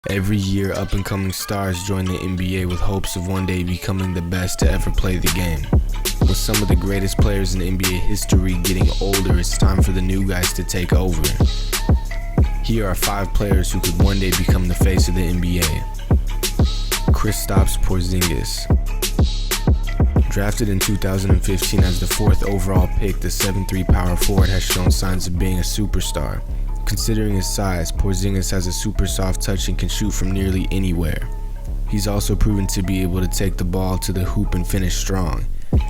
Every year, up-and-coming stars join the NBA with hopes of one day becoming the best to ever play the game. With some of the greatest players in NBA history getting older, it's time for the new guys to take over. Here are 5 players who could one day become the face of the NBA. Kristaps Porzingis. Drafted in 2015 as the 4th overall pick, the 7'3" power forward has shown signs of being a superstar. Considering his size, Porzingis has a super soft touch and can shoot from nearly anywhere. He's also proven to be able to take the ball to the hoop and finish strong,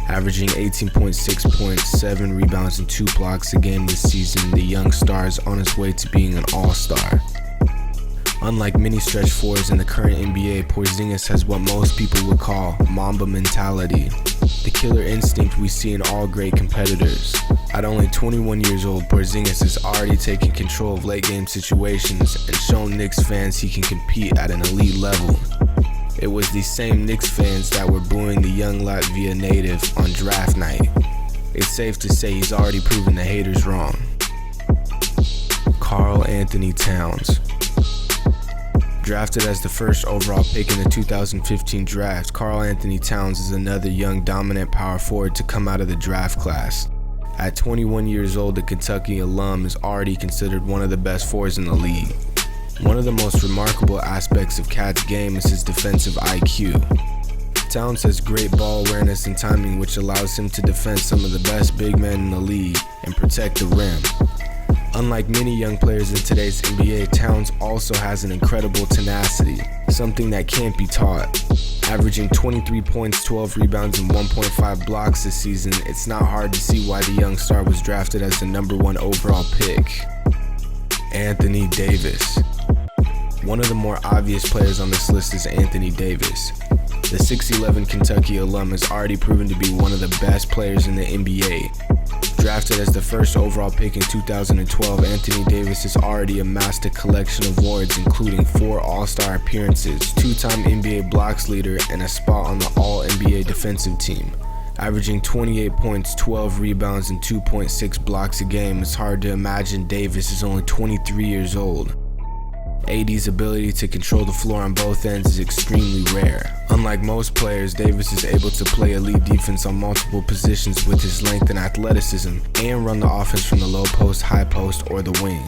averaging 18.6 points, 7 rebounds, and 2 blocks a game this season. The young star is on his way to being an all-star. Unlike many stretch fours in the current NBA, Porzingis has what most people would call Mamba mentality, the killer instinct we see in all great competitors. At only 21 years old, Porzingis has already taken control of late-game situations and shown Knicks fans he can compete at an elite level. It was these same Knicks fans that were booing the young Latvia native on draft night. It's safe to say he's already proven the haters wrong. Karl-Anthony Towns. Drafted as the 1st overall pick in the 2015 draft, Karl-Anthony Towns is another young dominant power forward to come out of the draft class. At 21 years old, the Kentucky alum is already considered one of the best fours in the league. One of the most remarkable aspects of Cat's game is his defensive IQ. Towns has great ball awareness and timing, which allows him to defend some of the best big men in the league and protect the rim. Unlike many young players in today's NBA, Towns also has an incredible tenacity, something that can't be taught. Averaging 23 points, 12 rebounds, and 1.5 blocks this season, it's not hard to see why the young star was drafted as the #1 overall pick. Anthony Davis. One of the more obvious players on this list is Anthony Davis. The 6'11" Kentucky alum has already proven to be one of the best players in the NBA. Drafted as the 1st overall pick in 2012, Anthony Davis has already amassed a collection of awards including 4 All-Star appearances, 2-time NBA blocks leader, and a spot on the All-NBA defensive team. Averaging 28 points, 12 rebounds, and 2.6 blocks a game, it's hard to imagine Davis is only 23 years old. AD's ability to control the floor on both ends is extremely rare. Unlike most players, Davis is able to play elite defense on multiple positions with his length and athleticism, and run the offense from the low post, high post, or the wing.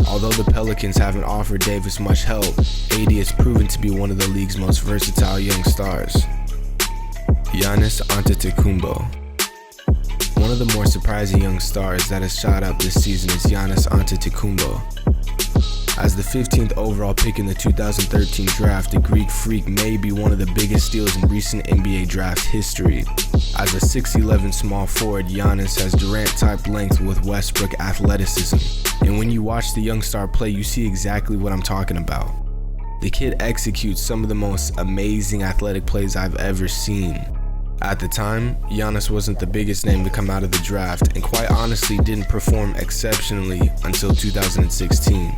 Although the Pelicans haven't offered Davis much help, AD has proven to be one of the league's most versatile young stars. Giannis Antetokounmpo. One of the more surprising young stars that has shot up this season is Giannis Antetokounmpo. As the 15th overall pick in the 2013 draft, the Greek Freak may be one of the biggest steals in recent NBA draft history. As a 6'11" small forward, Giannis has Durant-type length with Westbrook athleticism. And when you watch the young star play, you see exactly what I'm talking about. The kid executes some of the most amazing athletic plays I've ever seen. At the time, Giannis wasn't the biggest name to come out of the draft, and quite honestly didn't perform exceptionally until 2016.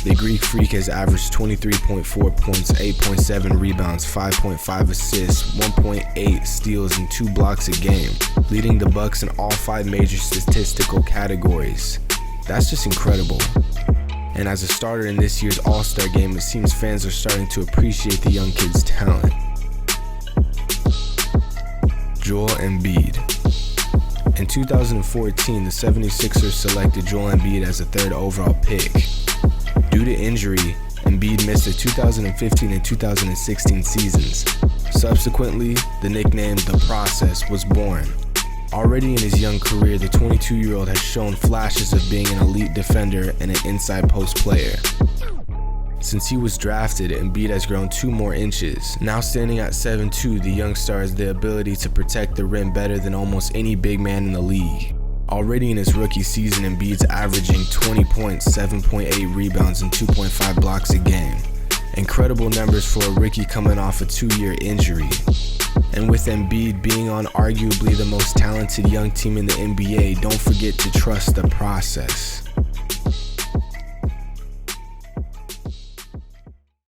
The Greek Freak has averaged 23.4 points, 8.7 rebounds, 5.5 assists, 1.8 steals, and 2 blocks a game, leading the Bucks in all 5 major statistical categories. That's just incredible. And as a starter in this year's All-Star game, it seems fans are starting to appreciate the young kid's talent. Joel Embiid. In 2014, the 76ers selected Joel Embiid as the 3rd overall pick. Due to injury, Embiid missed the 2015 and 2016 seasons. Subsequently, the nickname The Process was born. Already in his young career, the 22-year-old has shown flashes of being an elite defender and an inside post player. Since he was drafted, Embiid has grown 2 more inches. Now standing at 7'2", the young star has the ability to protect the rim better than almost any big man in the league. Already in his rookie season, Embiid's averaging 20 points, 7.8 rebounds, and 2.5 blocks a game. Incredible numbers for a rookie coming off a 2-year injury. And with Embiid being on arguably the most talented young team in the NBA, don't forget to trust the process.